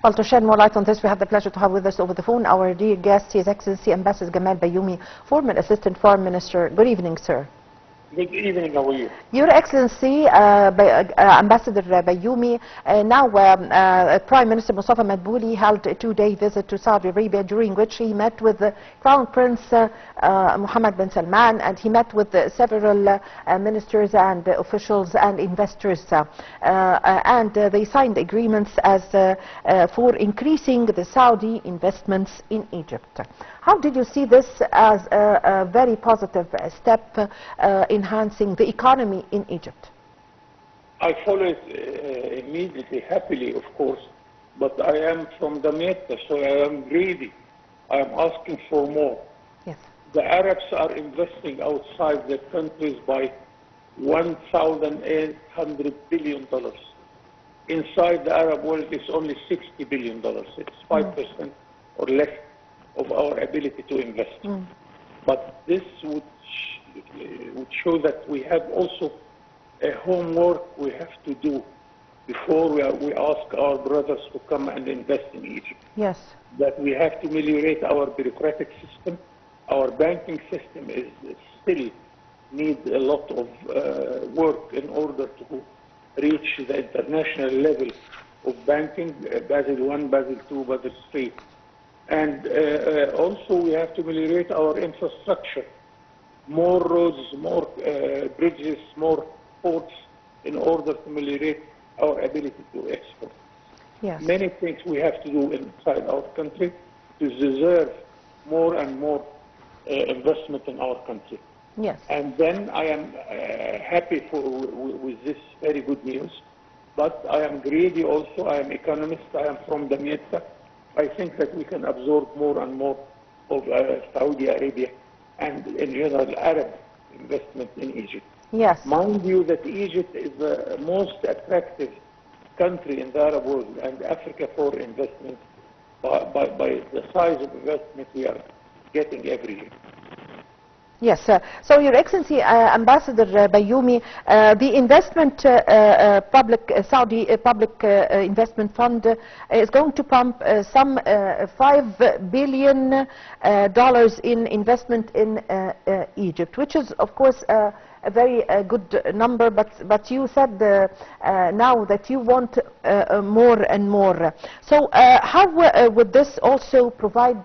Well, to shed more light on this, we have the pleasure to have with us over the phone our dear guest, His Excellency Ambassador Gamal Bayoumi, former Assistant Foreign Minister. Good evening, sir. Good evening, how are you? Your Excellency, Ambassador Bayoumi, now Prime Minister Mustafa Madbouli held a two-day visit to Saudi Arabia, during which he met with Crown Prince Mohammed bin Salman, and he met with several ministers and officials and investors, and they signed agreements as for increasing the Saudi investments in Egypt. How did you see this as a very positive step enhancing the economy in Egypt? I follow it immediately, happily, of course, but I am from the Meta, so I am greedy. I am asking for more. Yes. The Arabs are investing outside their countries by $1,800 billion. Inside the Arab world, it's only $60 billion. It's 5% or less of our ability to invest. But this would show that we have also a homework we have to do before we ask our brothers to come and invest in Egypt. Yes. That we have to ameliorate our bureaucratic system. Our banking system still needs a lot of work in order to reach the international level of banking, Basel I, Basel II, Basel III. And also we have to ameliorate our infrastructure. More roads, more bridges, more ports, in order to ameliorate our ability to export. Yes. Many things we have to do inside our country to deserve more and more investment in our country. Yes. And then I am happy with this very good news, but I am greedy also. I am economist. I am from the Meta. I think that we can absorb more and more of Saudi Arabia and in general Arab investment in Egypt. Yes. Mind you that Egypt is the most attractive country in the Arab world and Africa for investment by the size of investment we are getting every year. Yes, so Your Excellency, Ambassador Bayoumi, the investment Saudi public investment fund is going to pump some $5 billion in investment in Egypt, which is, of course, a very good number, but you said now that you want more and more. So how would this also provide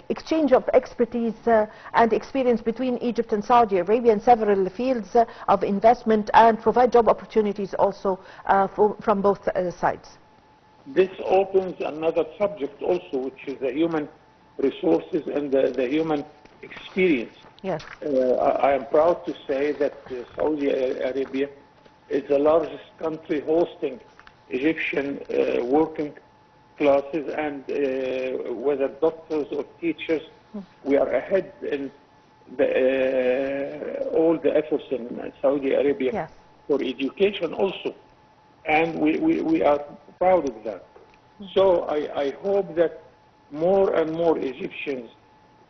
exchange of expertise and experience between Egypt and Saudi Arabia in several fields of investment, and provide job opportunities also from both sides? This opens another subject also, which is the human resources and the human experience. Yes. I am proud to say that Saudi Arabia is the largest country hosting Egyptian working classes, and whether doctors or teachers, we are ahead in all the efforts in Saudi Arabia. Yes. For education also, and we are proud of that. So I hope that more and more Egyptians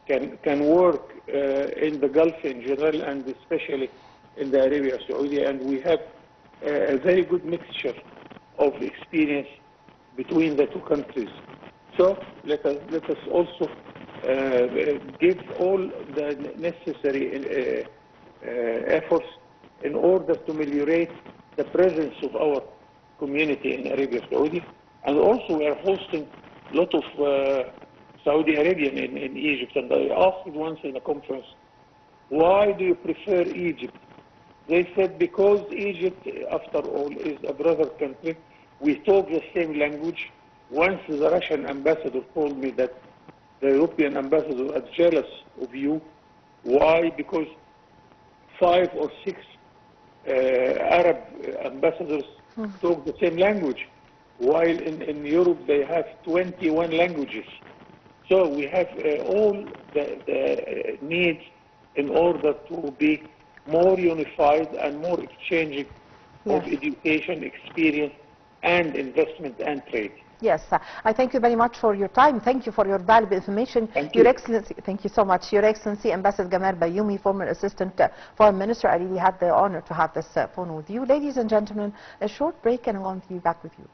can work in the Gulf in general, and especially in the Arabia Saudi, and we have a very good mixture of experience between the two countries. So let us also give all the necessary efforts in order to ameliorate the presence of our community in Arabia Saudi. And also we are hosting a lot of Saudi Arabian in Egypt, and I asked once in a conference, why do you prefer Egypt? They said, because Egypt, after all, is a brother country. We talk the same language. Once the Russian ambassador told me that the European ambassador is jealous of you. Why? Because 5 or 6 Arab ambassadors talk the same language, while in Europe they have 21 languages. So we have all the needs in order to be more unified and more exchanging of education, experience, and investment and trade. Yes, I thank you very much for your time. Thank you for your valuable information. Thank Your you. Excellency, thank you so much. Your Excellency, Ambassador Gamal Bayoumi, former Assistant Foreign Minister, I really had the honor to have this phone with you. Ladies and gentlemen, a short break and I'm going to be back with you.